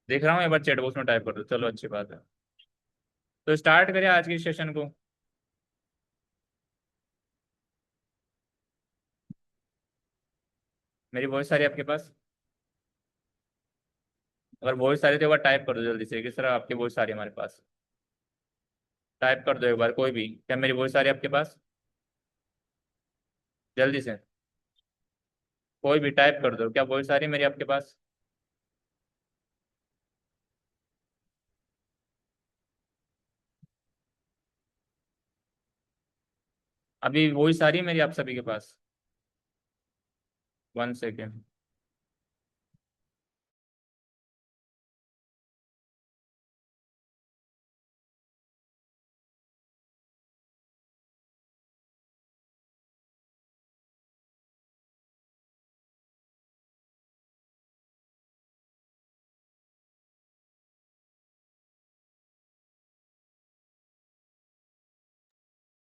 देख रहा हूँ, एक बार चैट बॉक्स में टाइप कर दो, चलो अच्छी बात है। तो स्टार्ट करिए आज की सेशन को। मेरी वॉइस आ रही है आपके पास? अगर वॉइस आ रही है तो एक बार टाइप कर दो जल्दी से, किस तरह आपकी वॉइस आ रही है हमारे पास। टाइप कर दो एक बार, कोई भी, क्या मेरी वॉइस आ रही है आपके पास? जल्दी से, कोई भी टाइप कर दो, क्या वॉइस आ रही है मेरी आपके पास? अभी वॉइस आ रही है मेरी आप सभी के पास? 1 सेकेंड।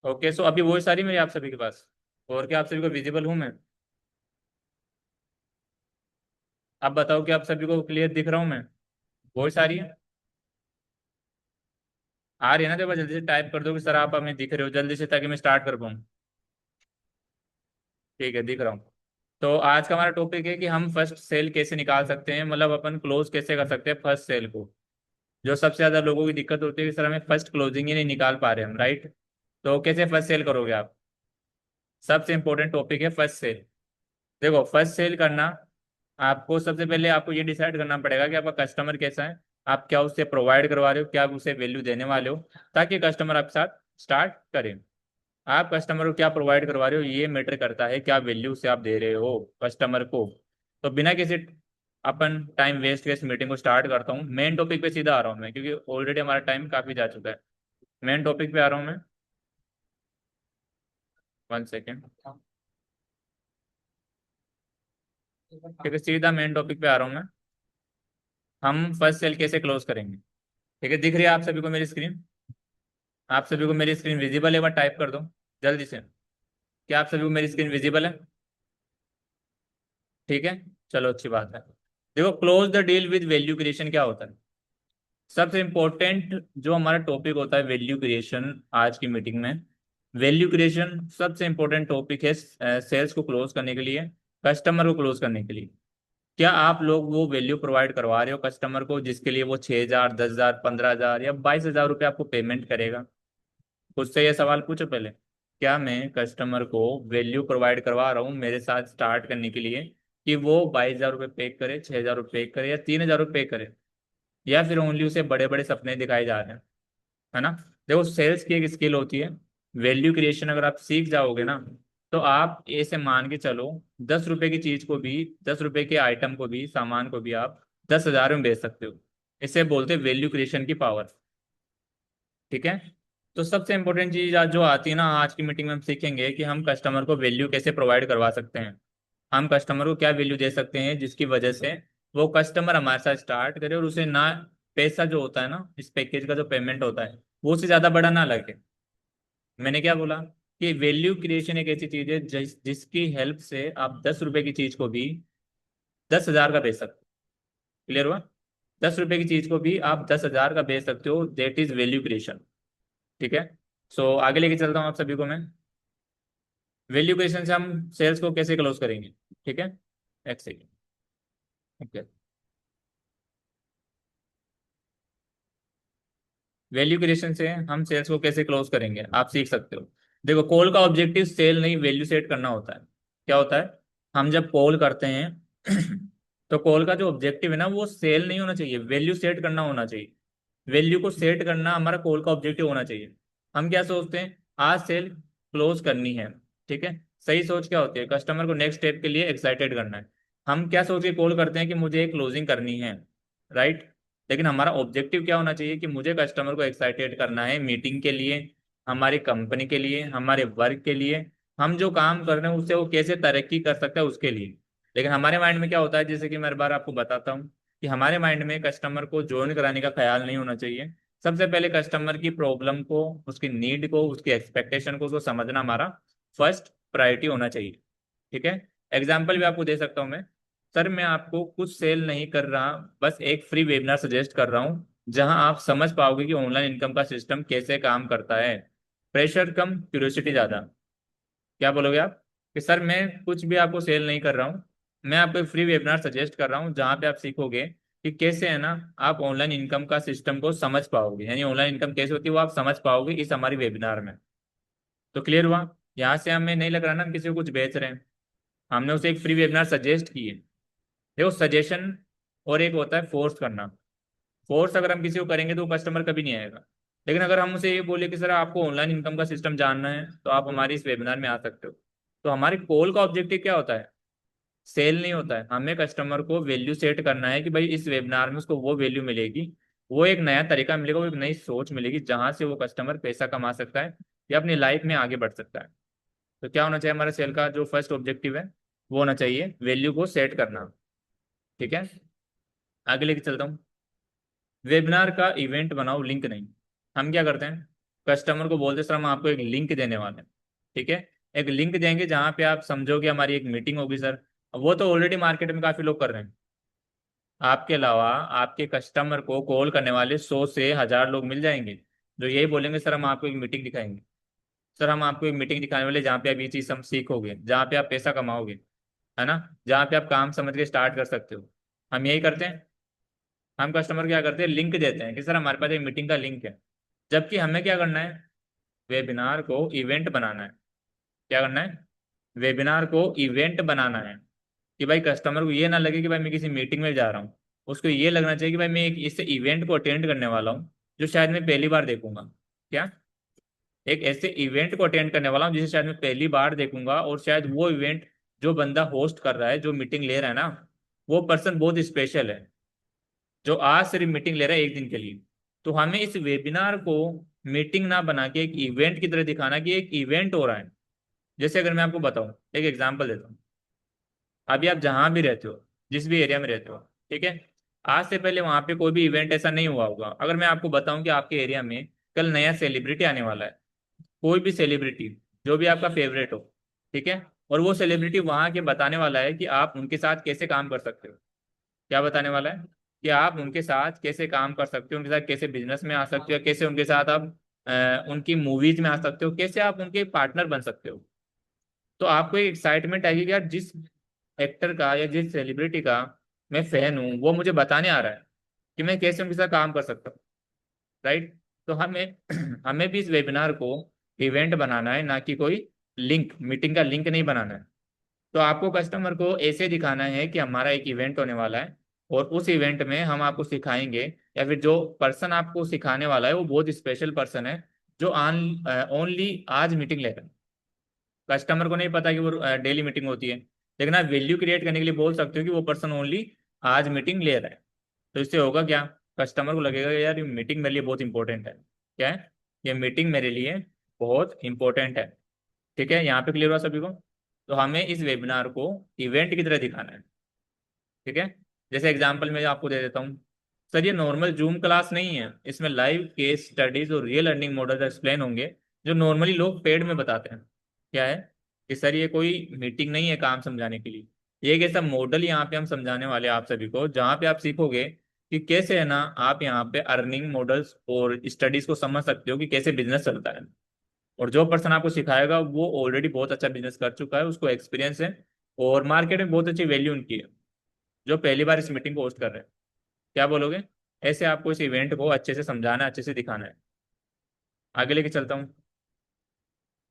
ओके, सो अभी वॉइस आ रही है मेरी आप सभी के पास? और क्या आप सभी को विजिबल हूँ मैं? आप बताओ कि आप सभी को क्लियर दिख रहा हूँ मैं? वॉइस आ रही है? आ रही है ना? तो एक बार जल्दी से टाइप कर दो कि सर आप हमें दिख रहे हो, जल्दी से, ताकि मैं स्टार्ट कर पाऊँ। ठीक है, दिख रहा हूँ। तो आज का हमारा टॉपिक है कि हम फर्स्ट सेल कैसे निकाल सकते हैं, मतलब अपन क्लोज कैसे कर सकते हैं फर्स्ट सेल को। जो सबसे ज्यादा लोगों की दिक्कत होती है कि सर हमें फर्स्ट क्लोजिंग ही नहीं निकाल पा रहे हम, राइट? तो कैसे फर्स्ट सेल करोगे आप? सबसे इंपॉर्टेंट टॉपिक है फर्स्ट सेल। देखो, फर्स्ट सेल करना, आपको सबसे पहले आपको ये डिसाइड करना पड़ेगा कि आपका कस्टमर कैसा है। आप क्या उससे प्रोवाइड करवा रहे हो, क्या आप उसे वैल्यू देने वाले हो, ताकि कस्टमर आपके साथ स्टार्ट करे। आप कस्टमर को क्या प्रोवाइड करवा रहे हो ये मैटर करता है, क्या वैल्यू से आप दे रहे हो कस्टमर को। तो बिना किसी अपन टाइम वेस्ट के इस मीटिंग को स्टार्ट करता हूँ। मेन टॉपिक पे सीधा आ रहा हूँ मैं, क्योंकि ऑलरेडी हमारा टाइम काफी जा चुका है। मेन टॉपिक पे आ रहा हूँ मैं। 1 सेकेंड। ठीक है, सीधा मेन टॉपिक पे आ रहा हूँ मैं। हम फर्स्ट सेल कैसे क्लोज करेंगे? ठीक है, दिख रही है आप सभी को मेरी स्क्रीन? आप सभी को मेरी स्क्रीन विजिबल है? एक बार टाइप कर दो जल्दी से। क्या आप सभी को मेरी स्क्रीन विजिबल है? ठीक है, चलो अच्छी बात है। देखो, close the deal with value creation क्या होता है? सबसे इंपॉर्टेंट जो हमारा टॉपिक होता है वैल्यू क्रिएशन आज की मीटिंग में। वैल्यू क्रिएशन सबसे इंपॉर्टेंट टॉपिक है सेल्स को क्लोज करने के लिए, कस्टमर को क्लोज करने के लिए। क्या आप लोग वो वैल्यू प्रोवाइड करवा रहे हो कस्टमर को जिसके लिए वो 6,000, 10,000, 15,000 या 22,000 रुपये आपको पेमेंट करेगा? खुद से ये सवाल पूछो पहले। क्या मैं कस्टमर को वैल्यू प्रोवाइड करवा रहा हूँ मेरे साथ स्टार्ट करने के लिए, कि वो 22,000 रुपये पे करे, 6,000 रुपये पे करे, या 3,000 रुपये पे करे, या फिर ओनली उसे बड़े बड़े सपने दिखाए जा रहे हैं? है ना? देखो, सेल्स की एक स्किल होती है। वैल्यू क्रिएशन अगर आप सीख जाओगे ना, तो आप ऐसे मान के चलो, 10 रुपए की चीज को भी, 10 रुपए के आइटम को भी, सामान को भी आप 10,000 में बेच सकते हो। इसे बोलते हैं वैल्यू क्रिएशन की पावर। ठीक है। तो सबसे इंपॉर्टेंट चीज आज जो आती है ना, आज की मीटिंग में हम सीखेंगे कि हम कस्टमर को वैल्यू कैसे प्रोवाइड करवा सकते हैं। हम कस्टमर को क्या वैल्यू दे सकते हैं जिसकी वजह से वो कस्टमर हमारे साथ स्टार्ट करे, और उसे ना पैसा जो होता है ना, इस पैकेज का जो पेमेंट होता है, वो उससे ज्यादा बड़ा ना लगे। मैंने क्या बोला? कि वैल्यू क्रिएशन एक ऐसी चीज है जिसकी हेल्प से आप 10 रुपए की चीज को भी 10,000 का बेच सकते हो। क्लियर हुआ? 10 रुपए की चीज को भी आप 10,000 का बेच सकते हो, देट इज वैल्यू क्रिएशन। ठीक है। सो आगे लेके चलता हूँ आप सभी को मैं। वैल्यू क्रिएशन से हम सेल्स को कैसे क्लोज करेंगे? ठीक है, एक सेकेंड। ओके। वैल्यू क्रिएशन से हम सेल्स को कैसे क्लोज करेंगे आप सीख सकते हो। देखो, कॉल का ऑब्जेक्टिव सेल नहीं, वैल्यू सेट करना होता है। क्या होता है? हम जब कॉल करते हैं तो कॉल का जो ऑब्जेक्टिव है ना, वो सेल नहीं होना चाहिए, वैल्यू सेट करना होना चाहिए। वैल्यू को सेट करना हमारा कॉल का ऑब्जेक्टिव होना चाहिए। हम क्या सोचते हैं? आज सेल क्लोज करनी है। ठीक है। सही सोच क्या होती है? कस्टमर को नेक्स्ट स्टेप के लिए एक्साइटेड करना है। हम क्या सोच के कॉल करते हैं कि मुझे एक क्लोजिंग करनी है, राइट? लेकिन हमारा ऑब्जेक्टिव क्या होना चाहिए? कि मुझे कस्टमर को एक्साइटेड करना है मीटिंग के लिए, हमारी कंपनी के लिए, हमारे वर्क के लिए, हम जो काम कर रहे हैं उससे वो कैसे तरक्की कर सकता है उसके लिए। लेकिन हमारे माइंड में क्या होता है, जैसे कि मैं हर बार आपको बताता हूँ, कि हमारे माइंड में कस्टमर को ज्वाइन कराने का ख्याल नहीं होना चाहिए। सबसे पहले कस्टमर की प्रॉब्लम को, उसकी नीड को, उसकी एक्सपेक्टेशन को उसको समझना हमारा फर्स्ट प्रायोरिटी होना चाहिए। ठीक है। एग्जाम्पल भी आपको दे सकता हूँ मैं। सर मैं आपको कुछ सेल नहीं कर रहा, बस एक फ्री वेबिनार सजेस्ट कर रहा हूँ जहां आप समझ पाओगे कि ऑनलाइन इनकम का सिस्टम कैसे काम करता है। प्रेशर कम, क्यूरियोसिटी ज्यादा। क्या बोलोगे आप कि सर मैं कुछ भी आपको सेल नहीं कर रहा हूँ, मैं आपको एक फ्री वेबिनार सजेस्ट कर रहा हूँ जहाँ पे आप सीखोगे कि कैसे है ना आप ऑनलाइन इनकम का सिस्टम को समझ पाओगे, यानी ऑनलाइन इनकम कैसे होती है वो आप समझ पाओगे इस हमारी वेबिनार में। तो क्लियर हुआ? यहाँ से हमें नहीं लग रहा ना हम किसी को कुछ बेच रहे हैं, हमने उसे एक फ्री वेबिनार सजेस्ट की है। देखो सजेशन और एक होता है फोर्स करना। फोर्स अगर हम किसी को करेंगे तो वो कस्टमर कभी नहीं आएगा। लेकिन अगर हम उसे ये बोले कि सर आपको ऑनलाइन इनकम का सिस्टम जानना है तो आप हमारी इस वेबिनार में आ सकते हो, तो हमारे कॉल का ऑब्जेक्टिव क्या होता है? सेल नहीं होता है, हमें कस्टमर को वैल्यू सेट करना है कि भाई इस वेबिनार में उसको वो वैल्यू मिलेगी, वो एक नया तरीका मिलेगा, वो एक नई सोच मिलेगी जहां से वो कस्टमर पैसा कमा सकता है या अपनी लाइफ में आगे बढ़ सकता है। तो क्या होना चाहिए हमारे सेल का जो फर्स्ट ऑब्जेक्टिव है, वो होना चाहिए वैल्यू को सेट करना। ठीक है, आगे लेके चलता हूँ। वेबिनार का इवेंट बनाओ, लिंक नहीं। हम क्या करते हैं, कस्टमर को बोलते सर हम आपको एक लिंक देने वाले हैं। ठीक है, एक लिंक देंगे जहां पे आप समझोगे हमारी एक मीटिंग होगी सर। वो तो ऑलरेडी मार्केट में काफी लोग कर रहे हैं। आपके अलावा आपके कस्टमर को कॉल करने वाले 100 से 1000 लोग मिल जाएंगे जो यही बोलेंगे सर हम आपको एक मीटिंग दिखाएंगे। सर हम आपको एक मीटिंग दिखाने वाले जहाँ पे आप ये चीज़ हम सीखोगे, जहाँ पे आप पैसा कमाओगे, है ना, जहाँ पे आप काम समझ के स्टार्ट कर सकते हो। हम यही करते हैं। हम कस्टमर क्या करते हैं, लिंक देते हैं कि सर हमारे पास एक मीटिंग का लिंक है। जबकि हमें क्या करना है, वेबिनार को इवेंट बनाना है। क्या करना है, वेबिनार को इवेंट बनाना है कि भाई कस्टमर को ये ना लगे कि भाई मैं किसी मीटिंग में जा रहा हूँ, उसको ये लगना चाहिए कि भाई मैं एक इस इवेंट को अटेंड करने वाला हूँ जो शायद मैं पहली बार देखूंगा। क्या, एक ऐसे इवेंट को अटेंड करने वाला हूँ जिसे शायद मैं पहली बार देखूंगा, और शायद वो इवेंट जो बंदा होस्ट कर रहा है, जो मीटिंग ले रहा है ना, वो पर्सन बहुत स्पेशल है जो आज सिर्फ मीटिंग ले रहा है एक दिन के लिए। तो हमें इस वेबिनार को मीटिंग ना बना के एक इवेंट की तरह दिखाना कि एक इवेंट हो रहा है। जैसे अगर मैं आपको बताऊं, एक एग्जांपल देता हूँ। अभी आप जहां भी रहते हो, जिस भी एरिया में रहते हो, ठीक है, आज से पहले वहां पे कोई भी इवेंट ऐसा नहीं हुआ होगा। अगर मैं आपको बताऊं कि आपके एरिया में कल नया सेलिब्रिटी आने वाला है, कोई भी सेलिब्रिटी जो भी आपका फेवरेट हो, ठीक है, और वो सेलिब्रिटी वहां के बताने वाला है कि आप उनके साथ कैसे काम कर सकते हो। क्या बताने वाला है, कि आप उनके साथ कैसे काम कर सकते हो, उनके साथ कैसे बिजनेस में आ सकते हो, कैसे उनके साथ आप उनकी मूवीज में आ सकते हो, कैसे आप उनके पार्टनर बन सकते हो। तो आपको एक एक्साइटमेंट आएगी कि यार जिस एक्टर का या जिस सेलिब्रिटी का मैं फैन हूँ वो मुझे बताने आ रहा है कि मैं कैसे उनके साथ काम कर सकता हूँ। राइट? तो हमें हमें भी इस वेबिनार को इवेंट बनाना है, ना कि कोई लिंक, मीटिंग का लिंक नहीं बनाना है। तो आपको कस्टमर को ऐसे दिखाना है कि हमारा एक इवेंट होने वाला है और उस इवेंट में हम आपको सिखाएंगे, या फिर जो पर्सन आपको सिखाने वाला है वो बहुत स्पेशल पर्सन है जो ओनली आज मीटिंग ले रहा है। कस्टमर को नहीं पता कि वो डेली मीटिंग होती है, लेकिन आप वैल्यू क्रिएट करने के लिए बोल सकते हो कि वो पर्सन ओनली आज मीटिंग ले रहा है। तो इससे होगा क्या, कस्टमर को लगेगा कि यार ये मीटिंग मेरे लिए बहुत इंपॉर्टेंट है। क्या है, ये मीटिंग मेरे लिए बहुत इंपॉर्टेंट है। ठीक है, यहाँ पे क्लियर हुआ सभी को? तो हमें इस वेबिनार को इवेंट की तरह दिखाना है। ठीक है, जैसे एग्जांपल मैं आपको दे देता हूँ। सर ये नॉर्मल जूम क्लास नहीं है, इसमें लाइव केस स्टडीज और रियल अर्निंग मॉडल एक्सप्लेन होंगे जो नॉर्मली लोग पेड में बताते हैं। क्या है, कि सर ये कोई मीटिंग नहीं है काम समझाने के लिए, ये एक ऐसा मॉडल यहाँ पे हम समझाने वाले हैं आप सभी को जहाँ पे आप सीखोगे कि कैसे है ना आप यहाँ पे अर्निंग मॉडल्स और स्टडीज को समझ सकते हो कि कैसे बिजनेस चलता है। और जो पर्सन आपको सिखाएगा वो ऑलरेडी बहुत अच्छा बिजनेस कर चुका है, उसको एक्सपीरियंस है और मार्केट में बहुत अच्छी वैल्यू उनकी है, जो पहली बार इस मीटिंग को होस्ट कर रहे हैं। क्या बोलोगे? ऐसे आपको इस इवेंट को अच्छे से समझाना है, अच्छे से दिखाना है। आगे लेके चलता हूँ।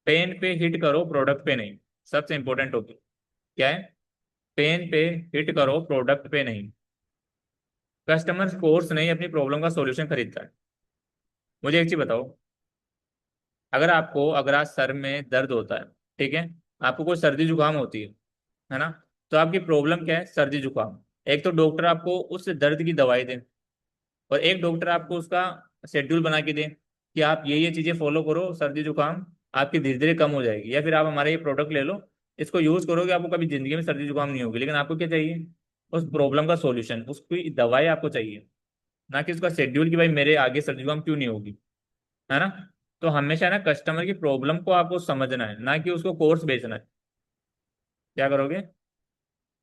पेन पे हिट करो, प्रोडक्ट पे नहीं। सबसे इंपॉर्टेंट टॉपिक क्या है, पेन पे हिट करो, प्रोडक्ट पे नहीं। कस्टमर कोर्स नहीं अपनी प्रॉब्लम का सॉल्यूशन खरीदता है। मुझे एक चीज बताओ, अगर आज सर में दर्द होता है, ठीक है, आपको कोई सर्दी जुकाम होती है ना, तो आपकी प्रॉब्लम क्या है, सर्दी जुकाम। एक तो डॉक्टर आपको उस दर्द की दवाई दे, और एक डॉक्टर आपको उसका शेड्यूल बना के दे कि आप ये चीजें फॉलो करो, सर्दी जुकाम आपकी धीरे धीरे कम हो जाएगी, या फिर आप हमारा ये प्रोडक्ट ले लो, इसको यूज करोगे आपको कभी जिंदगी में सर्दी जुकाम नहीं होगी। लेकिन आपको क्या चाहिए, उस प्रॉब्लम का सॉल्यूशन, उसकी दवाई आपको चाहिए, ना कि उसका शेड्यूल कि भाई मेरे आगे सर्दी जुकाम क्यों नहीं होगी। है ना? तो हमेशा ना कस्टमर की प्रॉब्लम को आपको समझना है, ना कि उसको कोर्स बेचना है। क्या करोगे,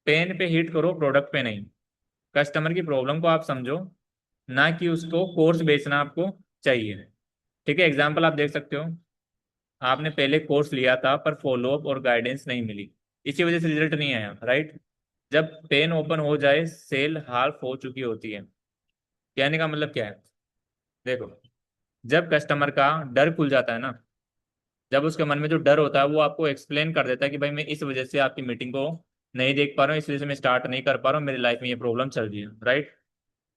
पेन पे हिट करो, प्रोडक्ट पे नहीं। कस्टमर की प्रॉब्लम को आप समझो, ना कि उसको कोर्स बेचना आपको चाहिए। ठीक है, एग्जाम्पल आप देख सकते हो। आपने पहले कोर्स लिया था पर फॉलोअप और गाइडेंस नहीं मिली, इसी वजह से रिजल्ट नहीं आया, राइट। जब पेन ओपन हो जाए सेल हाफ हो चुकी होती है। कहने का मतलब क्या है, देखो, जब कस्टमर का डर खुल जाता है ना, जब उसके मन में जो डर होता है वो आपको एक्सप्लेन कर देता है कि भाई मैं इस वजह से आपकी मीटिंग को नहीं देख पा रहा हूँ, इस वजह से मैं स्टार्ट नहीं कर पा रहा हूँ, मेरी लाइफ में ये प्रॉब्लम चल रही है, राइट।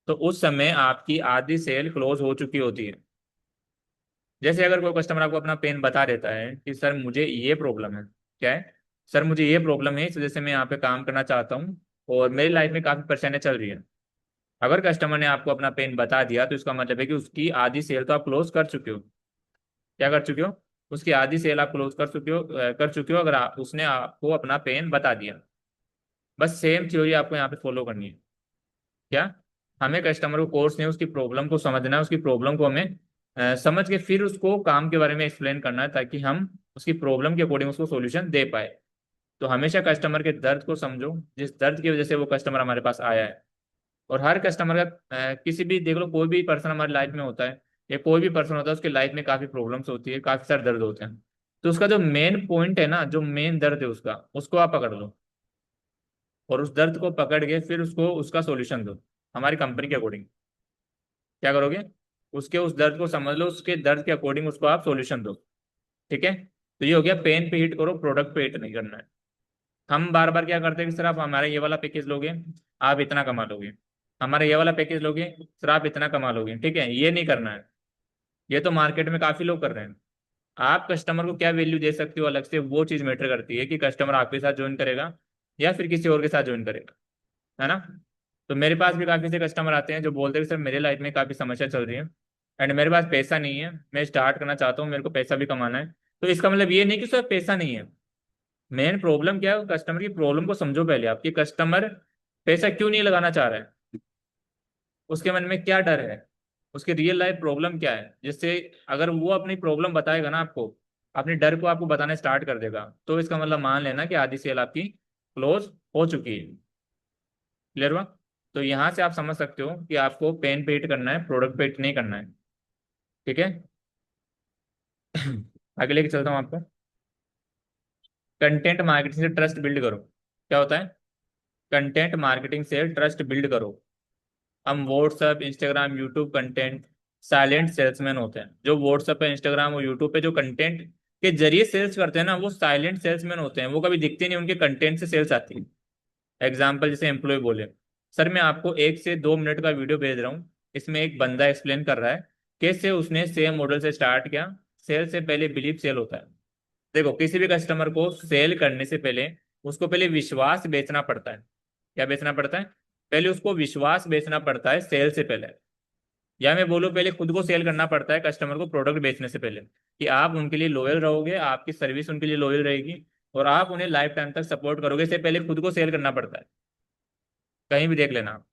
तो उस समय आपकी आधी सेल क्लोज हो चुकी होती है। जैसे अगर कोई कस्टमर आपको अपना पेन बता देता है कि सर मुझे ये प्रॉब्लम है, क्या है, सर मुझे ये प्रॉब्लम है, इस वजह से मैं यहाँ पे काम करना चाहता हूँ और मेरी लाइफ में काफी परेशानियां चल रही है। अगर कस्टमर ने आपको अपना पेन बता दिया तो इसका मतलब है कि उसकी आधी सेल तो आप क्लोज कर चुके हो। क्या कर चुके हो, उसकी आधी सेल आप क्लोज कर चुके हो, अगर उसने आपको अपना पेन बता दिया। बस सेम थ्योरी आपको यहाँ पे फॉलो करनी है। क्या, हमें कस्टमर को कोर्स नहीं, उसकी प्रॉब्लम को समझना है, उसकी प्रॉब्लम को हमें समझ के फिर उसको काम के बारे में एक्सप्लेन करना है, ताकि हम उसकी प्रॉब्लम के अकॉर्डिंग उसको सॉल्यूशन दे पाए। तो हमेशा कस्टमर के दर्द को समझो, जिस दर्द की वजह से वो कस्टमर हमारे पास आया है। और हर कस्टमर का किसी भी देख लो, कोई भी पर्सन हमारी लाइफ में होता है या कोई भी पर्सन होता है, उसकी लाइफ में काफी प्रॉब्लम्स होती है, काफी सारे दर्द होते हैं। तो उसका जो मेन पॉइंट है ना, जो मेन दर्द है उसका, उसको आप पकड़ लो और उस दर्द को पकड़ के फिर उसको उसका सॉल्यूशन दो हमारी कंपनी के अकॉर्डिंग। क्या करोगे, उसके उस दर्द को समझ लो, उसके दर्द के अकॉर्डिंग उसको आप सॉल्यूशन दो। ठीक है, तो ये हो गया, पेन पे हिट करो, प्रोडक्ट पे हिट नहीं करना है। हम बार बार क्या करते हैं कि सर आप हमारा ये वाला पैकेज लोगे, आप इतना कमा लोगे, हमारा ये वाला पैकेज लोगे, सर आप इतना कमा लोगे। ठीक है, ये नहीं करना है। ये तो मार्केट में काफी लोग कर रहे हैं। आप कस्टमर को क्या वैल्यू दे सकते हो अलग से, वो चीज मैटर करती है कि कस्टमर आपके साथ ज्वाइन करेगा या फिर किसी और के साथ ज्वाइन करेगा, है ना। तो मेरे पास भी काफी से कस्टमर आते हैं जो बोलते हैं कि सर मेरे लाइफ में काफी समस्या चल रही है एंड मेरे पास पैसा नहीं है, मैं स्टार्ट करना चाहता हूँ, मेरे को पैसा भी कमाना है। तो इसका मतलब ये नहीं कि सर पैसा नहीं है। मेन प्रॉब्लम क्या है, कस्टमर की प्रॉब्लम को समझो पहले, आपकी कस्टमर पैसा क्यों नहीं लगाना चाह रहा है, उसके मन में क्या डर है, उसकी रियल लाइफ प्रॉब्लम क्या है, जिससे अगर वो अपनी प्रॉब्लम बताएगा ना आपको, अपने डर को आपको बताना स्टार्ट कर देगा, तो इसका मतलब मान लेना कि आधी सेल आपकी क्लोज हो चुकी है। क्लियर हुआ। तो यहाँ से आप समझ सकते हो कि आपको पेन पे हिट करना है, प्रोडक्ट पे हिट नहीं करना है। ठीक है। आगे लेके चलता हूँ आपको। कंटेंट मार्केटिंग से ट्रस्ट बिल्ड करो। क्या होता है, कंटेंट मार्केटिंग से ट्रस्ट बिल्ड करो। हम WhatsApp, Instagram, YouTube content silent salesman होते हैं। जो व्हाट्सएप पे, इंस्टाग्राम और यूट्यूब पे जो कंटेंट के जरिए सेल्स करते हैं ना, वो साइलेंट सेल्समैन होते हैं, वो कभी दिखते नहीं, उनके कंटेंट से सेल्स आती है। एग्जाम्पल, जैसे एम्प्लॉय बोले, सर मैं आपको 1 से 2 मिनट का वीडियो भेज रहा हूँ, इसमें एक बंदा एक्सप्लेन कर रहा है कैसे उसने सेम मॉडल से स्टार्ट किया। सेल से पहले बिलीव सेल होता है। देखो, किसी भी कस्टमर को सेल करने से पहले उसको पहले विश्वास बेचना पड़ता है। क्या बेचना पड़ता है, पहले उसको विश्वास बेचना पड़ता है सेल से पहले। या मैं बोलूँ, पहले खुद को सेल करना पड़ता है कस्टमर को प्रोडक्ट बेचने से पहले, कि आप उनके लिए लॉयल रहोगे, आपकी सर्विस उनके लिए लॉयल रहेगी और आप उन्हें लाइफ टाइम तक सपोर्ट करोगे, इससे पहले खुद को सेल करना पड़ता है। कहीं भी देख लेना आप।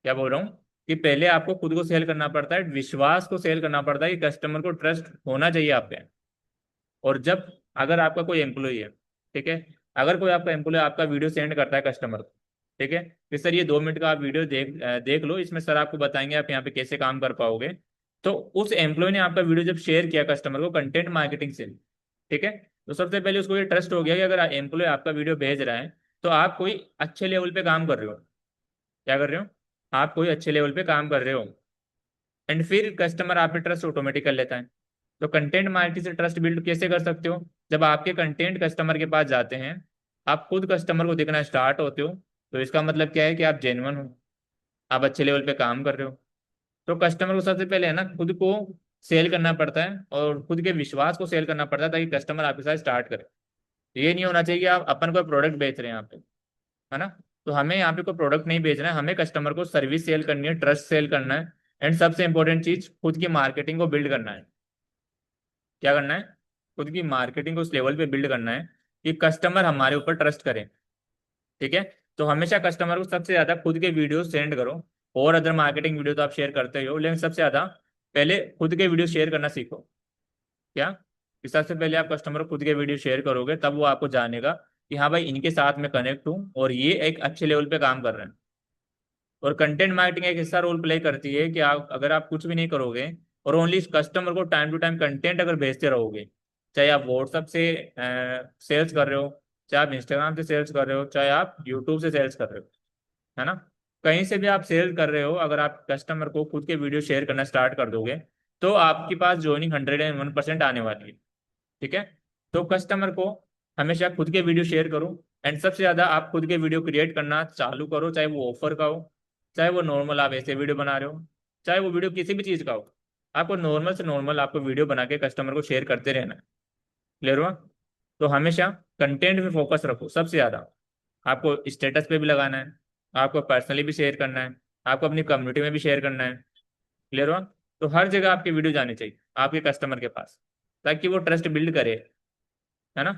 क्या बोल रहा हूँ, कि पहले आपको खुद को सेल करना पड़ता है, विश्वास को सेल करना पड़ता है कि कस्टमर को ट्रस्ट होना चाहिए आप पे। और जब, अगर आपका कोई एम्प्लॉय है, ठीक है, अगर कोई आपका एम्प्लॉय आपका वीडियो सेंड करता है कस्टमर को, ठीक है, कि सर ये 2 मिनट का आप वीडियो देख लो, इसमें सर आपको बताएंगे आप यहाँ पे कैसे काम कर पाओगे। तो उस एम्प्लॉय ने आपका वीडियो जब शेयर किया कस्टमर को कंटेंट मार्केटिंग से, ठीक है, तो सबसे पहले उसको ये ट्रस्ट हो गया कि अगर एम्प्लॉय आपका वीडियो भेज रहा है तो आप कोई अच्छे लेवल पे काम कर रहे हो। क्या कर रहे हो, आप कोई अच्छे लेवल पे काम कर रहे हो। एंड फिर कस्टमर आप पे ट्रस्ट ऑटोमेटिक कर लेता है। तो कंटेंट मार्केटिंग से ट्रस्ट बिल्ड कैसे कर सकते हो, जब आपके कंटेंट कस्टमर के पास जाते हैं, आप खुद कस्टमर को दिखना स्टार्ट होते हो, तो इसका मतलब क्या है कि आप जेन्युइन हो, आप अच्छे लेवल पे काम कर रहे हो। तो कस्टमर को सबसे पहले है ना, खुद को सेल करना पड़ता है और खुद के विश्वास को सेल करना पड़ता है, ताकि कस्टमर आपके साथ स्टार्ट करे। ये नहीं होना चाहिए कि आप अपन कोई प्रोडक्ट बेच रहे हैं यहाँ पे, है ना। तो हमें यहाँ पे कोई प्रोडक्ट नहीं बेचना है, हमें कस्टमर को सर्विस सेल करनी है, ट्रस्ट सेल करना है। एंड सबसे इंपॉर्टेंट चीज, खुद की मार्केटिंग को बिल्ड करना है। क्या करना है, खुद की मार्केटिंग को उस लेवल पे बिल्ड करना है कि कस्टमर हमारे ऊपर ट्रस्ट करे। ठीक है, तो हमेशा कस्टमर को सबसे ज्यादा खुद के वीडियो सेंड करो। और अदर मार्केटिंग वीडियो तो आप शेयर करते ही हो, लेकिन सबसे ज्यादा पहले खुद के वीडियो शेयर करना सीखो। क्या, कि सबसे पहले आप कस्टमर को खुद के वीडियो शेयर करोगे, तब वो आपको जानेगा कि हाँ भाई इनके साथ मैं कनेक्ट हूँ और ये एक अच्छे लेवल पे काम कर रहे हैं। और कंटेंट मार्केटिंग एक ऐसा रोल प्ले करती है कि आप अगर आप कुछ भी नहीं करोगे और ओनली कस्टमर को टाइम टू टाइम कंटेंट अगर भेजते रहोगे, चाहे आप व्हाट्सअप से सेल्स कर रहे हो, चाहे आप इंस्टाग्राम से सेल्स कर रहे हो, चाहे आप यूट्यूब से सेल्स कर रहे हो, है ना, कहीं से भी आप सेल कर रहे हो, अगर आप कस्टमर को खुद के वीडियो शेयर करना स्टार्ट कर दोगे तो आपके पास ज्वाइनिंग 101% आने वाली है। ठीक है। तो कस्टमर को हमेशा खुद के वीडियो शेयर करो। एंड सबसे ज्यादा आप खुद के वीडियो क्रिएट करना चालू करो, चाहे वो ऑफर का हो, चाहे वो नॉर्मल आप ऐसे वीडियो बना रहे हो, चाहे वो वीडियो किसी भी चीज का हो। आपको नॉर्मल से नॉर्मल आपको वीडियो बना के कस्टमर को शेयर करते रहना है। क्लियर हुआ? तो हमेशा कंटेंट पे फोकस रखो सबसे ज्यादा। आपको स्टेटस पे भी लगाना है, आपको पर्सनली भी शेयर करना है, आपको अपनी कम्युनिटी में भी शेयर करना है। क्लियर हुआ? तो हर जगह आपकी वीडियो जानी चाहिए आपके कस्टमर के पास, ताकि वो ट्रस्ट बिल्ड करे, है ना।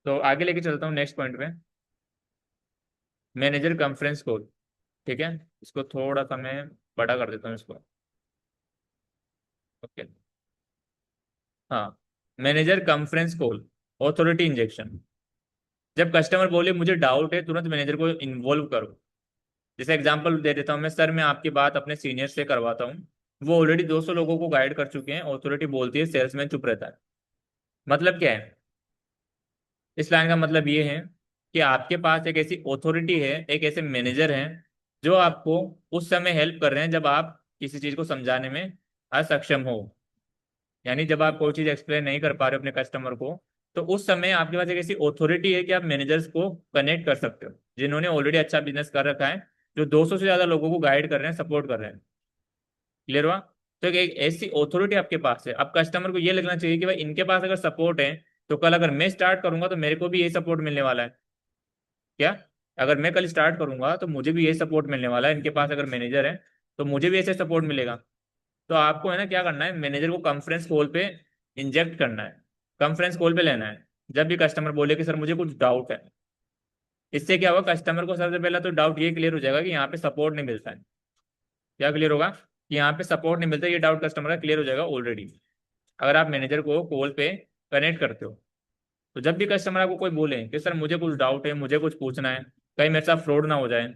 तो आगे लेके चलता हूँ नेक्स्ट पॉइंट पे, मैनेजर कॉन्फ्रेंस कॉल। ठीक है, इसको थोड़ा सा मैं बड़ा कर देता हूँ इसको। ओके। हाँ, manager conference call, authority injection. जब कस्टमर बोले मुझे डाउट है, तुरंत मैनेजर को इन्वॉल्व करो। जैसे एग्जांपल दे देता हूँ मैं, सर मैं आपकी बात अपने सीनियर से करवाता हूँ, वो ऑलरेडी 200 लोगों को गाइड कर चुके हैं, ऑथोरिटी बोलती है सेल्समैन चुप रहता है। मतलब क्या है? इस लाइन का मतलब ये है कि आपके पास एक ऐसी ऑथोरिटी है, एक ऐसे मैनेजर हैं जो आपको उस समय हेल्प कर रहे हैं जब आप किसी चीज को समझाने में असक्षम हो। यानी जब आप कोई चीज एक्सप्लेन नहीं कर पा रहे हो अपने कस्टमर को, तो उस समय आपके पास एक ऐसी ऑथोरिटी है कि आप मैनेजर्स को कनेक्ट कर सकते हो, जिन्होंने ऑलरेडी अच्छा बिजनेस कर रखा है, जो 200 से ज्यादा लोगों को गाइड कर रहे हैं, सपोर्ट कर रहे हैं। क्लियर हुआ? तो एक ऐसी ऑथोरिटी आपके पास है। अब कस्टमर को ये लगना चाहिए कि भाई इनके पास अगर सपोर्ट है, तो कल अगर मैं स्टार्ट करूंगा तो मेरे को भी यही सपोर्ट मिलने वाला है। क्या? अगर मैं कल स्टार्ट करूंगा तो मुझे भी यही सपोर्ट मिलने वाला है, इनके पास अगर मैनेजर है तो मुझे भी ऐसे सपोर्ट मिलेगा। तो आपको है ना क्या करना है, मैनेजर को कॉन्फ्रेंस कॉल पे इंजेक्ट करना है, कॉन्फ्रेंस कॉल पे लेना है जब भी कस्टमर बोले कि सर मुझे कुछ डाउट है। इससे क्या होगा, कस्टमर को सबसे पहला तो डाउट ये क्लियर हो जाएगा कि यहाँ पे सपोर्ट नहीं मिलता है। क्या क्लियर होगा? कि यहाँ पे सपोर्ट नहीं मिलता, ये डाउट कस्टमर का क्लियर हो जाएगा ऑलरेडी, अगर आप मैनेजर को कॉल पे कनेक्ट करते हो। तो जब भी कस्टमर आपको कोई बोले कि सर मुझे कुछ डाउट है, मुझे कुछ पूछना है, कहीं मेरे साथ फ्रॉड ना हो जाए,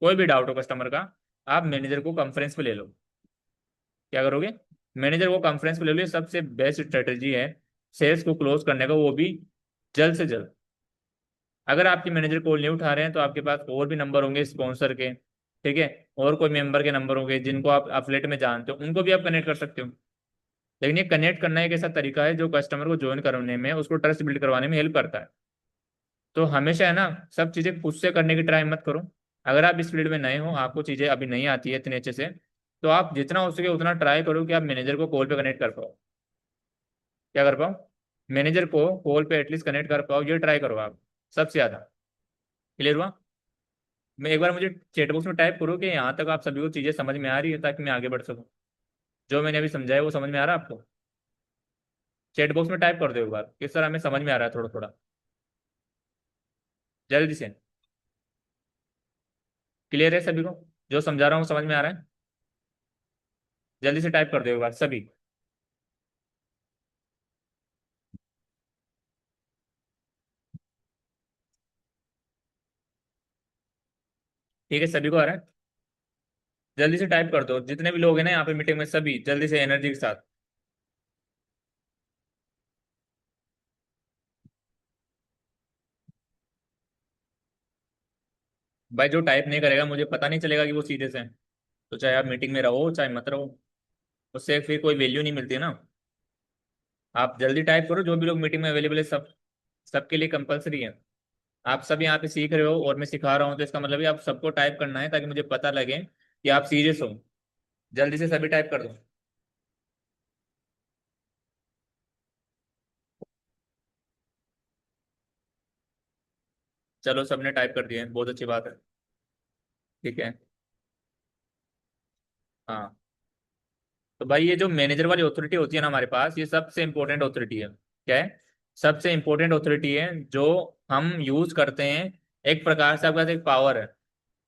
कोई भी डाउट हो कस्टमर का, आप मैनेजर को कॉन्फ्रेंस पे ले लो। क्या करोगे? मैनेजर को कॉन्फ्रेंस पे ले लो। ये सबसे बेस्ट स्ट्रेटजी है सेल्स को क्लोज करने का, वो भी जल्द से जल्द। अगर आपके मैनेजर कॉल नहीं उठा रहे हैं तो आपके पास और भी नंबर होंगे स्पॉन्सर के, ठीक है, और कोई मेंबर के नंबर होंगे जिनको आप अफलेट में जानते हो, उनको भी आप कनेक्ट कर सकते हो। लेकिन ये कनेक्ट करना एक ऐसा तरीका है जो कस्टमर को ज्वाइन करने में, उसको ट्रस्ट बिल्ड करवाने में हेल्प करता है। तो हमेशा है ना, सब चीज़ें खुद से करने की ट्राई मत करो। अगर आप इस फील्ड में नए हो, आपको चीज़ें अभी नहीं आती है इतने अच्छे से, तो आप जितना हो सके उतना ट्राई करो कि आप मैनेजर को कॉल पे कनेक्ट कर पाओ। क्या कर पाओ? मैनेजर को कॉल पे एटलीस्ट कनेक्ट कर पाओ, ये ट्राई करो आप सबसे ज़्यादा। क्लियर हुआ? मैं एक बार मुझे चैट बॉक्स में टाइप करो कि यहाँ तक आप सभी को चीज़ें समझ में आ रही है, ताकि मैं आगे बढ़ सकूँ। जो मैंने अभी समझाया वो समझ में आ रहा है आपको? चैट बॉक्स में टाइप कर दो एक बार कि सर हमें समझ में आ रहा है थोड़ा थोड़ा, जल्दी से। क्लियर है सभी को? जो समझा रहा हूँ समझ में आ रहा है? जल्दी से टाइप कर दो एक बार सभी। ठीक है, सभी को आ रहा है? जल्दी से टाइप कर दो, जितने भी लोग हैं ना यहाँ पे मीटिंग में, सभी जल्दी से एनर्जी के साथ। भाई जो टाइप नहीं करेगा मुझे पता नहीं चलेगा कि वो सीरियस है। तो चाहे आप मीटिंग में रहो चाहे मत रहो, उससे फिर कोई वैल्यू नहीं मिलती है ना। आप जल्दी टाइप करो, जो भी लोग मीटिंग में अवेलेबल है सब, सबके लिए कंपलसरी है। आप सब यहाँ पे सीख रहे हो और मैं सिखा रहा हूँ, तो इसका मतलब है आप सबको टाइप करना है, ताकि मुझे पता लगे कि आप सीरियस हो। जल्दी से सभी टाइप कर दो। चलो, सबने टाइप कर दिया है, बहुत अच्छी बात है। ठीक है। हाँ, तो भाई ये जो मैनेजर वाली अथॉरिटी होती है ना हमारे पास, ये सबसे इंपॉर्टेंट अथॉरिटी है। क्या है? सबसे इंपॉर्टेंट अथॉरिटी है जो हम यूज करते हैं। एक प्रकार से आपके पास एक पावर है।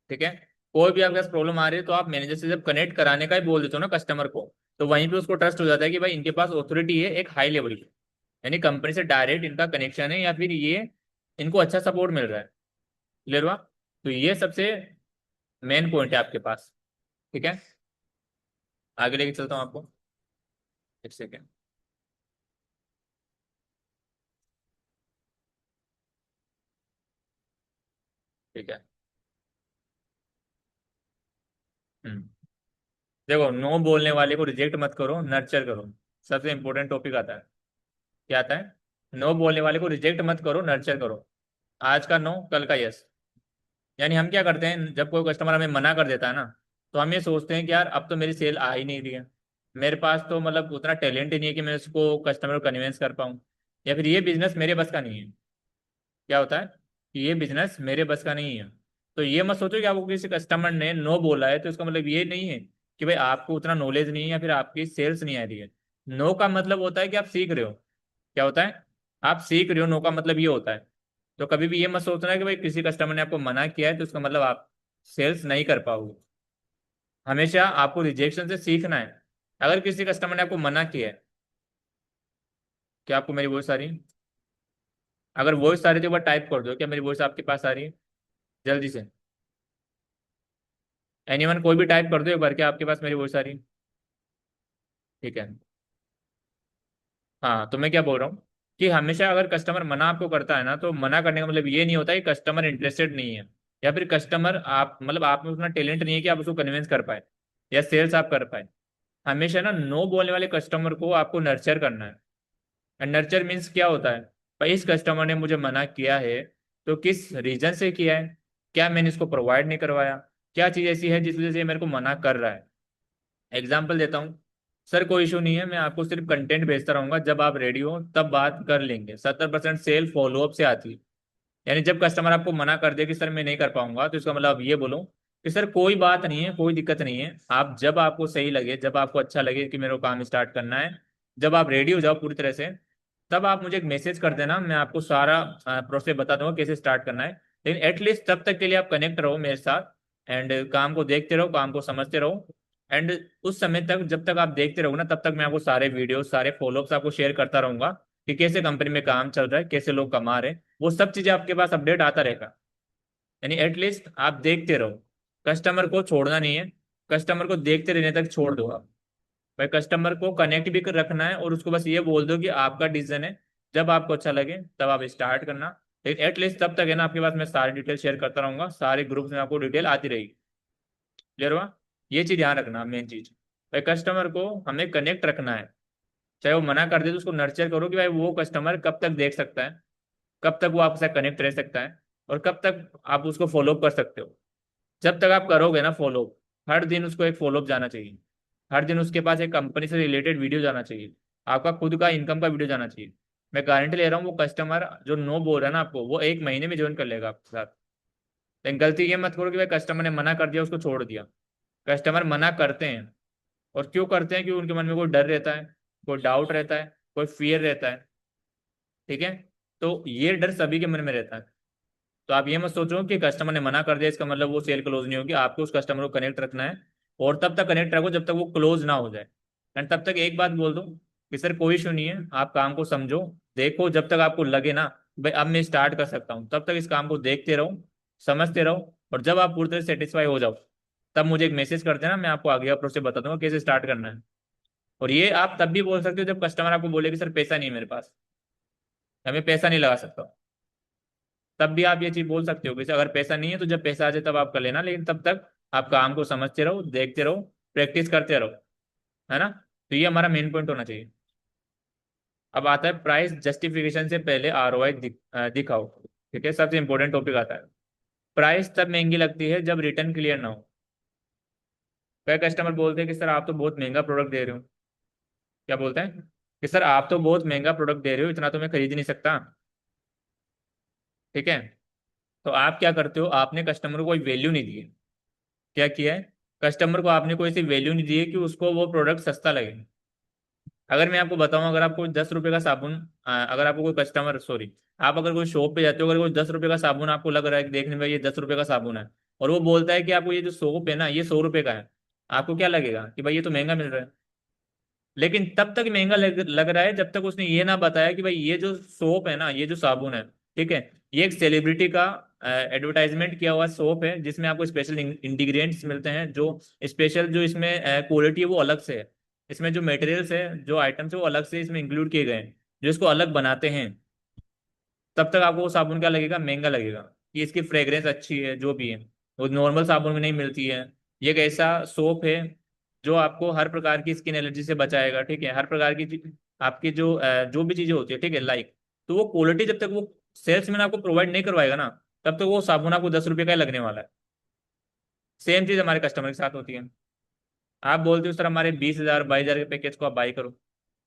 ठीक है। कोई भी आपके पास प्रॉब्लम आ रही है तो आप मैनेजर से जब कनेक्ट कराने का ही बोल देते हो ना कस्टमर को, तो वहीं पे उसको ट्रस्ट हो जाता है कि भाई इनके पास अथॉरिटी है एक हाई लेवल की, यानी कंपनी से डायरेक्ट इनका कनेक्शन है, या फिर ये इनको अच्छा सपोर्ट मिल रहा है। क्लियर हुआ? तो ये सबसे मेन पॉइंट है आपके पास। ठीक है, आगे लेके चलता हूँ आपको। एक सेकेंड। ठीक है। हम्म। देखो, नो बोलने वाले को रिजेक्ट मत करो, नर्चर करो। सबसे इंपॉर्टेंट टॉपिक आता है। क्या आता है? नो बोलने वाले को रिजेक्ट मत करो, नर्चर करो। आज का नो, कल का यस। यानी हम क्या करते हैं, जब कोई कस्टमर हमें मना कर देता है ना, तो हम ये सोचते हैं कि यार अब तो मेरी सेल आ ही नहीं रही है, मेरे पास तो मतलब उतना टैलेंट ही नहीं है कि मैं उसको कस्टमर को कन्विंस कर पाऊँ, या फिर ये बिजनेस मेरे बस का नहीं है। क्या होता है कि ये बिजनेस मेरे बस का नहीं है। तो ये मत सोचो कि आपको किसी कस्टमर ने नो बोला है तो इसका मतलब ये नहीं है कि भाई आपको उतना नॉलेज नहीं है या फिर आपकी सेल्स नहीं आ रही है। नो का मतलब होता है कि आप सीख रहे हो। क्या होता है? आप सीख रहे हो, नो का मतलब ये होता है। तो कभी भी ये मत सोचना कि भाई किसी कस्टमर ने आपको मना किया है तो उसका मतलब आप सेल्स नहीं कर पाओगे। हमेशा आपको रिजेक्शन से सीखना है। अगर किसी कस्टमर ने आपको मना किया है, क्या आपको मेरी वॉइस आ रही है? अगर वॉइस आ रही है तो एक बार टाइप कर दो, क्या मेरी वॉइस आपके पास आ रही है? जल्दी से। एनीवन, कोई भी टाइप कर दो एक बार, क्या आपके पास मेरी वॉइस आ रही है? ठीक है। हाँ, तो मैं क्या बोल रहा हूँ कि हमेशा अगर कस्टमर मना आपको करता है ना, तो मना करने का मतलब ये नहीं होता कि कस्टमर इंटरेस्टेड नहीं है, या फिर कस्टमर आप मतलब आप में उतना टैलेंट नहीं है कि आप उसको कन्विंस कर पाए या सेल्स आप कर पाए। हमेशा ना नो बोलने वाले कस्टमर को आपको नर्चर करना है। एंड नर्चर मीन्स क्या होता है? भाई इस कस्टमर ने मुझे मना किया है, तो किस रीजन से किया है? क्या मैंने इसको प्रोवाइड नहीं करवाया? क्या चीज़ ऐसी है जिस वजह से ये मेरे को मना कर रहा है? एग्जाम्पल देता हूँ। सर कोई इशू नहीं है, मैं आपको सिर्फ कंटेंट भेजता रहूंगा, जब आप रेडी हो तब बात कर लेंगे। 70% सेल फॉलोअप से आती है। यानी जब कस्टमर आपको मना कर दे कि सर मैं नहीं कर पाऊंगा, तो इसका मतलब आप ये बोलो कि सर कोई बात नहीं है, कोई दिक्कत नहीं है, आप जब आपको सही लगे, जब आपको अच्छा लगे कि मेरे को काम स्टार्ट करना है, जब आप रेडी हो जाओ पूरी तरह से, तब आप मुझे एक मैसेज कर देना, मैं आपको सारा प्रोसेस बता दूंगा कैसे स्टार्ट करना है। लेकिन एटलीस्ट तब तक के लिए आप कनेक्ट रहो मेरे साथ, एंड काम को देखते रहो, काम को समझते रहो। एंड उस समय तक, जब तक आप देखते रहो ना, तब तक मैं आपको सारे वीडियो, सारे फॉलोअप्स आपको शेयर करता रहूंगा कि कैसे कंपनी में काम चल रहा है, कैसे लोग कमा रहे हैं। वो सब चीजें आपके पास अपडेट आता रहेगा। यानी एटलीस्ट आप देखते रहो, कस्टमर को छोड़ना नहीं है। कस्टमर को देखते रहने तक छोड़ दो आप। भाई कस्टमर को कनेक्ट भी कर रखना है, और उसको बस ये बोल दो कि आपका डिसीजन है, जब आपको अच्छा लगे तब आप स्टार्ट करना। लेकिन एटलीस्ट तब तक है ना, आपके पास मैं सारी डिटेल शेयर करता रहूंगा, सारे ग्रुप्स में आपको डिटेल आती रहेगी। क्लियर हुआ? ये चीज ध्यान रखना, मेन चीज। भाई कस्टमर को हमें कनेक्ट रखना है। चाहे वो मना कर दे तो उसको नर्चर करो कि भाई वो कस्टमर कब तक देख सकता है, कब तक वो आपसे कनेक्ट रह सकता है, और कब तक आप उसको फॉलो कर सकते हो। जब तक आप करोगे ना फॉलो, हर दिन उसको एक फॉलोअप जाना चाहिए। हर दिन उसके पास एक कंपनी से रिलेटेड वीडियो जाना चाहिए। आपका खुद का इनकम का वीडियो जाना चाहिए। मैं गारंटी ले रहा हूँ, वो कस्टमर जो नो बोल रहा है ना आपको, वो 1 महीने में ज्वाइन कर लेगा आपके साथ। लेकिन गलती ये मत करो कि भाई कस्टमर ने मना कर दिया उसको छोड़ दिया। कस्टमर मना करते हैं, और क्यों करते हैं? क्योंकि उनके मन में कोई डर रहता है, कोई डाउट रहता है, कोई फियर रहता है। ठीक है? तो ये डर सभी के मन में रहता है। तो आप ये मत सोचो कि कस्टमर ने मना कर दिया इसका मतलब वो सेल क्लोज नहीं होगी। आपको उस कस्टमर को कनेक्ट रखना है, और तब तक कनेक्ट रखो जब तक वो क्लोज ना हो जाए। एंड तब तक एक बात बोल दो कि सर कोई इशू नहीं है, आप काम को समझो, देखो, जब तक आपको लगे ना भाई अब मैं स्टार्ट कर सकता हूँ, तब तक इस काम को देखते रहो, समझते रहो, और जब आप पूरी तरह सेटिस्फाई हो जाओ, तब मुझे एक मैसेज कर देना, मैं आपको आगे का प्रोसेस बता दूंगा कैसे स्टार्ट करना है। और ये आप तब भी बोल सकते हो जब कस्टमर आपको बोले कि सर पैसा नहीं है मेरे पास, या मैं पैसा नहीं लगा सकता। तब भी आप ये चीज बोल सकते हो कि अगर पैसा नहीं है तो जब पैसा आ जाए तब आप कर लेना, लेकिन तब तक आप काम को समझते रहो, देखते रहो, प्रैक्टिस करते रहो। है ना? तो ये हमारा मेन पॉइंट होना चाहिए। अब आता है प्राइस जस्टिफिकेशन से पहले आरओआई दिखाओ। ठीक है, सबसे इंपॉर्टेंट टॉपिक आता है। प्राइस तब महंगी लगती है जब रिटर्न क्लियर ना हो। कई कस्टमर बोलते हैं कि सर आप तो बहुत महंगा प्रोडक्ट दे रहे हो। क्या बोलते हैं? कि सर आप तो बहुत महंगा प्रोडक्ट दे रहे हो, इतना तो मैं खरीद ही नहीं सकता। ठीक है? तो आप क्या करते हो, आपने कस्टमर को कोई वैल्यू नहीं दी है। क्या किया है? कस्टमर को आपने कोई ऐसी वैल्यू नहीं दी है कि उसको वो प्रोडक्ट सस्ता लगे। अगर मैं आपको बताऊं, अगर आपको 10 रुपए का साबुन, अगर आपको कोई कस्टमर, सॉरी, आप अगर कोई शॉप पे जाते हो, अगर कोई 10 रुपए का साबुन आपको लग रहा है कि देखने में ये 10 रुपए का साबुन है, और वो बोलता है कि आपको ये जो सोप है ना ये 100 रुपए का है, आपको क्या लगेगा कि भाई ये तो महंगा मिल रहा है। लेकिन तब तक महंगा लग रहा है जब तक उसने ये ना बताया कि भाई ये जो सोप है ना, ये जो साबुन है, ठीक है। ये एक सेलिब्रिटी का एडवर्टाइजमेंट किया हुआ सोप है, जिसमें आपको स्पेशल इंग्रेडिएंट्स मिलते हैं, जो स्पेशल जो इसमें क्वालिटी है वो अलग से है। इसमें जो मटेरियल्स है, जो आइटम्स है वो अलग से इसमें इंक्लूड किए गए हैं, जो इसको अलग बनाते हैं। तब तक आपको वो साबुन क्या लगेगा, महंगा लगेगा, कि इसकी फ्रेग्रेंस अच्छी है, जो भी है वो नॉर्मल साबुन में नहीं मिलती है। ये एक ऐसा सोप है जो आपको हर प्रकार की स्किन एलर्जी से बचाएगा, ठीक है। हर प्रकार की आपकी जो भी चीजें होती है, ठीक है, लाइक, तो वो क्वालिटी जब तक वो सेल्समैन आपको प्रोवाइड नहीं करवाएगा ना, तब तक वो साबुन आपको 10 रुपये का ही लगने वाला है। सेम चीज हमारे कस्टमर के साथ होती है। आप बोलते हो सर हमारे 20,000 22,000 के पैकेज को आप बाई करो,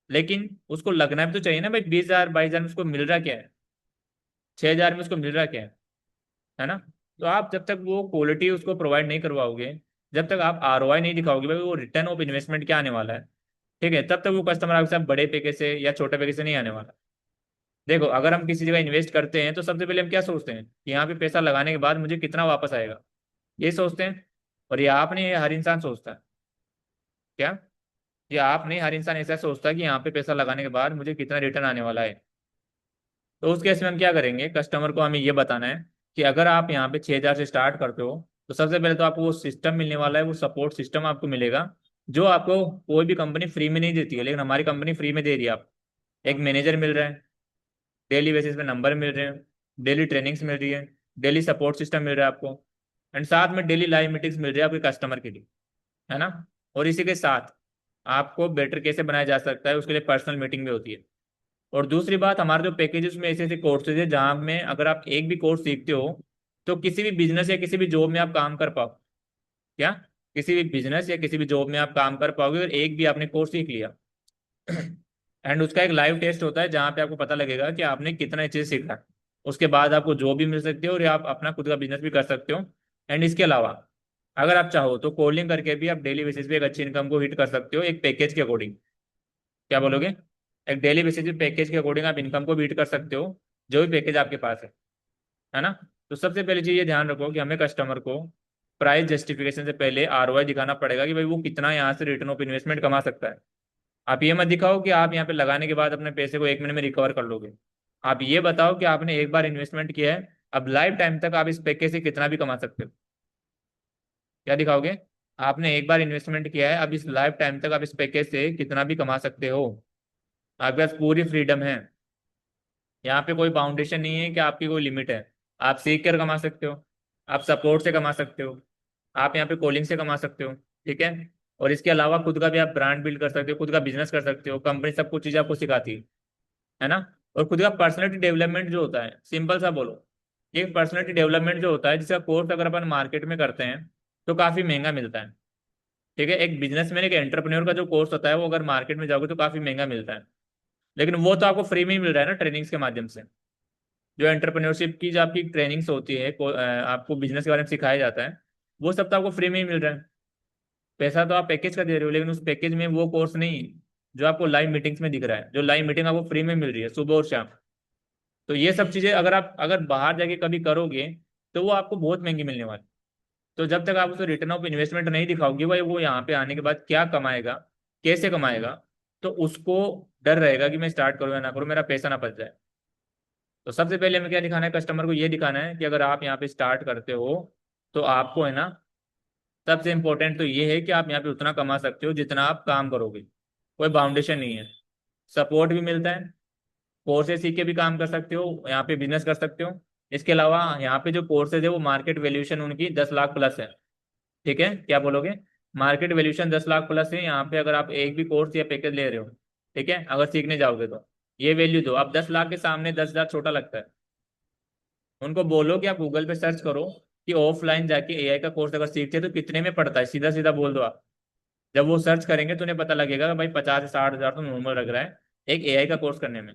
लेकिन उसको लगना भी तो चाहिए ना भाई, 20,000 22,000 में उसको मिल रहा क्या है, 6,000 में उसको मिल रहा क्या है ना। तो आप जब तक वो क्वालिटी उसको प्रोवाइड नहीं करवाओगे, जब तक आप आरओआई नहीं दिखाओगे भाई वो रिटर्न ऑफ इन्वेस्टमेंट क्या आने वाला है, ठीक है, तब तक वो कस्टमर आपके साथ बड़े पैकेज से या छोटे पैकेज से नहीं आने वाला। देखो, अगर हम किसी जगह इन्वेस्ट करते हैं तो सबसे पहले हम क्या सोचते हैं कि यहाँ पे पैसा लगाने के बाद मुझे कितना वापस आएगा, ये सोचते हैं। और ये आप नहीं, ये हर इंसान सोचता है। क्या? ये आप नहीं, हर इंसान ऐसा सोचता है कि यहाँ पे पैसा लगाने के बाद मुझे कितना रिटर्न आने वाला है। तो उस केस में हम क्या करेंगे, कस्टमर को हमें ये बताना है कि अगर आप यहाँ पे 6,000 से स्टार्ट करते हो, तो सबसे पहले तो आपको वो सिस्टम मिलने वाला है, वो सपोर्ट सिस्टम आपको मिलेगा, जो आपको कोई भी कंपनी फ्री में नहीं देती है, लेकिन हमारी कंपनी फ्री में दे रही है आपको। एक मैनेजर मिल रहा है, डेली बेसिस पे नंबर मिल रहे हैं, डेली ट्रेनिंग्स मिल रही है, डेली सपोर्ट सिस्टम मिल रहा है आपको, एंड साथ में डेली लाइव मीटिंग्स मिल रही है आपके कस्टमर के लिए, है ना। और इसी के साथ आपको बेटर कैसे बनाया जा सकता है उसके लिए पर्सनल मीटिंग भी होती है। और दूसरी बात, हमारे जो पैकेजेस में ऐसे ऐसे कोर्सेज है जहाँ में अगर आप एक भी कोर्स सीखते हो तो किसी भी बिजनेस या किसी भी जॉब में आप काम कर पाओ। क्या? किसी भी बिजनेस या किसी भी जॉब में आप काम कर पाओगे, और एक भी आपने कोर्स सीख लिया एंड उसका एक लाइव टेस्ट होता है जहाँ पे आपको पता लगेगा कि आपने कितना चीज़ सीखा है। उसके बाद आपको जॉब भी मिल सकती है और आप अपना खुद का बिजनेस भी कर सकते हो। एंड इसके अलावा अगर आप चाहो तो कोडिंग करके भी आप डेली बेसिस पे एक अच्छी इनकम को हिट कर सकते हो, एक पैकेज के अकॉर्डिंग। क्या बोलोगे? एक डेली बेसिस पे पैकेज के अकॉर्डिंग आप इनकम को बीट कर सकते हो, जो भी पैकेज आपके पास है ना। तो सबसे पहली चीज ये ध्यान रखो कि हमें कस्टमर को प्राइस जस्टिफिकेशन से पहले आरओआई दिखाना पड़ेगा कि भाई वो कितना यहाँ से रिटर्न ऑफ इन्वेस्टमेंट कमा सकता है। आप ये मत दिखाओ कि आप यहाँ पे लगाने के बाद अपने पैसे को 1 महीने में रिकवर कर लोगे। आप ये बताओ कि आपने एक बार इन्वेस्टमेंट किया है, अब लाइफ टाइम तक आप इस पैकेज से कितना भी कमा सकते हो। क्या दिखाओगे? आपने एक बार इन्वेस्टमेंट किया है, अब इस लाइफ टाइम तक आप इस पैकेज से कितना भी कमा सकते हो। आपके पास पूरी फ्रीडम है। यहाँ पे कोई बाउंडेशन नहीं है कि आपकी कोई लिमिट है। आप सीख कर कमा सकते हो, आप सपोर्ट से कमा सकते हो, आप यहाँ पे कॉलिंग से कमा सकते हो, ठीक है। और इसके अलावा खुद का भी आप ब्रांड बिल्ड कर सकते हो, खुद का बिजनेस कर सकते हो, कंपनी सब कुछ चीज़ आपको सिखाती है ना। और खुद का पर्सनैलिटी डेवलपमेंट जो होता है, सिंपल सा बोलो, ये पर्सनैलिटी डेवलपमेंट जो होता है जिसका कोर्स अगर अपन मार्केट में करते हैं तो काफ़ी महंगा मिलता है, ठीक है। एक बिजनेसमैन, एक एंटरप्रेन्योर का जो कोर्स होता है वो अगर मार्केट में जाओगे तो काफ़ी महंगा मिलता है, लेकिन वो तो आपको फ्री में ही मिल रहा है ना, ट्रेनिंग्स के माध्यम से। जो एंटरप्रेन्योरशिप की जो आपकी ट्रेनिंग्स होती है, आपको बिजनेस के बारे में सिखाया जाता है, वो सब तो आपको फ्री में ही मिल रहा है। पैसा तो आप पैकेज का दे रहे हो, लेकिन उस पैकेज में वो कोर्स नहीं जो आपको लाइव मीटिंग्स में दिख रहा है, जो लाइव मीटिंग आपको फ्री में मिल रही है सुबह और शाम। तो ये सब चीज़ें अगर आप अगर बाहर जाके कभी करोगे तो वो आपको बहुत महंगी मिलने वाली। तो जब तक आप उसे रिटर्न ऑफ इन्वेस्टमेंट नहीं दिखाओगे भाई वो यहाँ पे आने के बाद क्या कमाएगा, कैसे कमाएगा, तो उसको डर रहेगा कि मैं स्टार्ट करूँ या ना करूँ, मेरा पैसा ना बच जाए। तो सबसे पहले हमें क्या दिखाना है, कस्टमर को ये दिखाना है कि अगर आप यहाँ पे स्टार्ट करते हो तो आपको, है ना, सबसे इंपॉर्टेंट तो ये है कि आप यहाँ पे उतना कमा सकते हो जितना आप काम करोगे। कोई बाउंडेशन नहीं है। सपोर्ट भी मिलता है, कोर्सेज सीख के भी काम कर सकते हो, यहाँ पे बिजनेस कर सकते हो। इसके अलावा यहाँ पे जो कोर्सेज है वो मार्केट वैल्यूएशन उनकी 10 लाख प्लस है, ठीक है। क्या बोलोगे? मार्केट वैल्यूएशन 10 लाख प्लस है यहाँ पे, अगर आप एक भी कोर्स या पैकेज ले रहे हो, ठीक है, अगर सीखने जाओगे तो ये वैल्यू दो। अब 10 लाख के सामने 10,000 छोटा लगता है। उनको बोलो कि आप गूगल पे सर्च करो कि ऑफलाइन जाके एआई का कोर्स अगर सीखते हैं तो कितने में पड़ता है, सीधा सीधा बोल दो आप। जब वो सर्च करेंगे तो उन्हें पता लगेगा कि भाई 50 से 60 हज़ार तो नॉर्मल लग रहा है एक एआई का कोर्स करने में।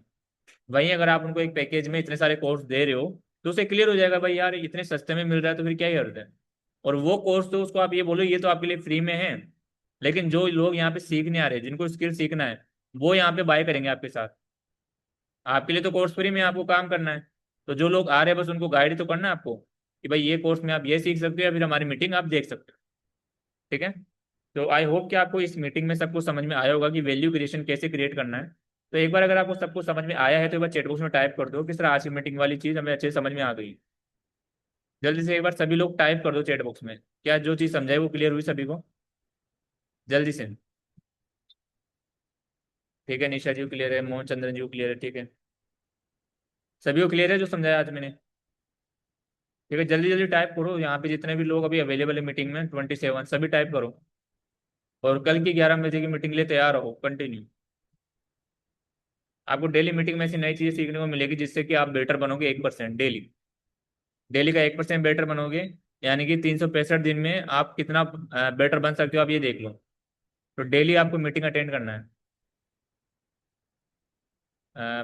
वहीं अगर आप उनको एक पैकेज में इतने सारे कोर्स दे रहे हो तो उसे क्लियर हो जाएगा भाई यार इतने सस्ते में मिल रहा है तो फिर क्या ही अर्थ है। और वो कोर्स तो उसको आप ये बोलो ये तो आपके लिए फ्री में है, लेकिन जो लोग यहाँ पे सीखने आ रहे हैं, जिनको स्किल सीखना है, वो यहाँ पे बाय करेंगे आपके साथ। आपके लिए तो कोर्स फ्री में, आपको काम करना है। तो जो लोग आ रहे हैं बस उनको गाइड तो करना है आपको कि भाई ये कोर्स में आप ये सीख सकते हो या फिर हमारी मीटिंग आप देख सकते हो, ठीक है। तो आई होप कि आपको इस मीटिंग में सबको समझ में आया होगा कि वैल्यू क्रिएशन कैसे क्रिएट करना है। तो एक बार अगर आपको सब कुछ समझ में आया है तो एक बार चैट बॉक्स में टाइप कर दो किस तरह आज की मीटिंग वाली चीज हमें अच्छे से समझ में आ गई। जल्दी से एक बार सभी लोग टाइप कर दो चैट बॉक्स में, क्या जो चीज समझाई वो क्लियर हुई सभी को, जल्दी से। ठीक है, निशा जी को क्लियर है, मोहन चंद्रन जी को क्लियर है, ठीक है, सभी को क्लियर है जो समझाया आज मैंने। ठीक है, जल्दी जल्दी टाइप करो, यहाँ पे जितने भी लोग अभी अवेलेबल है मीटिंग में 27 सभी टाइप करो। और कल की 11 बजे की मीटिंग के लिए तैयार रहो कंटिन्यू। आपको डेली मीटिंग में ऐसी नई चीजें सीखने को मिलेगी जिससे कि आप बेटर बनोगे 1% डेली। डेली का 1% बेटर बनोगे, यानी कि 365 दिन में आप कितना बेटर बन सकते हो आप ये देख लो। तो डेली आपको मीटिंग अटेंड करना है।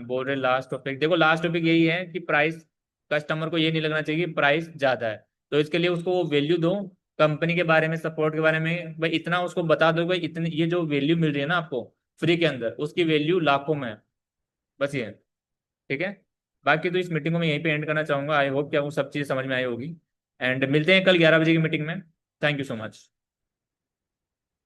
बोल रहे लास्ट टॉपिक, देखो लास्ट टॉपिक यही है कि प्राइस, कस्टमर को ये नहीं लगना चाहिए कि प्राइस ज्यादा है। तो इसके लिए उसको वो वैल्यू दो, कंपनी के बारे में, सपोर्ट के बारे में, भाई इतना उसको बता दो भाई इतनी ये जो वैल्यू मिल रही है ना आपको फ्री के अंदर, उसकी वैल्यू लाखों में है। बस ये है। ठीक है। बाकी तो इस मीटिंग को मैं यहीं पे एंड करना चाहूंगा। आई होप कि आपको सब चीज़ समझ में आई होगी। एंड मिलते हैं कल 11 बजे की मीटिंग में। Thank you so much.